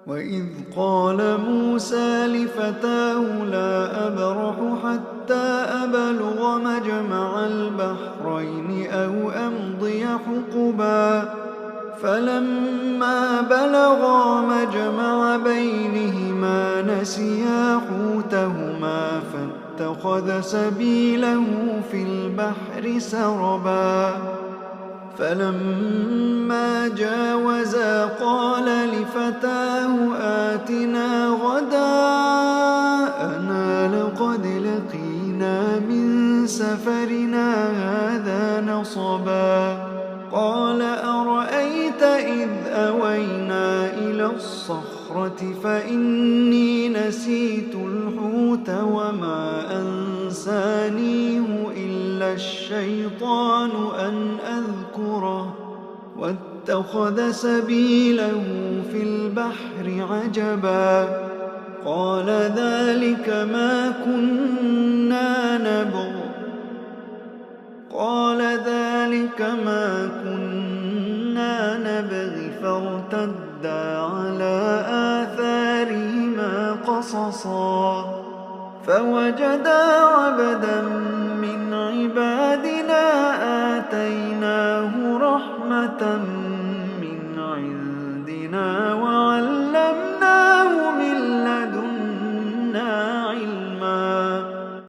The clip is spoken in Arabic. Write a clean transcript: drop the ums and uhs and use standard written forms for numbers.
وإذ قال موسى لفتاه لا أبرح حتى أبلغ مجمع البحرين أو أمضي حقبا فلما بلغا مجمع بينهما نسيا حوتهما فاتخذ سبيله في البحر سربا فلما جاوزا قال لفتاه آتنا غداءنا لقد لقينا من سفرنا هذا نصبا قال أرأيت إذ أوينا إلى الصخرة فإني نسيت الحوت وما أنسانيه إلا الشيطان أن أذكره واتخذ سبيله في البحر عجبا قال ذلك ما كنا نبغي فارتدا على آثارهما قصصا فوجدا عبدا من عبادنا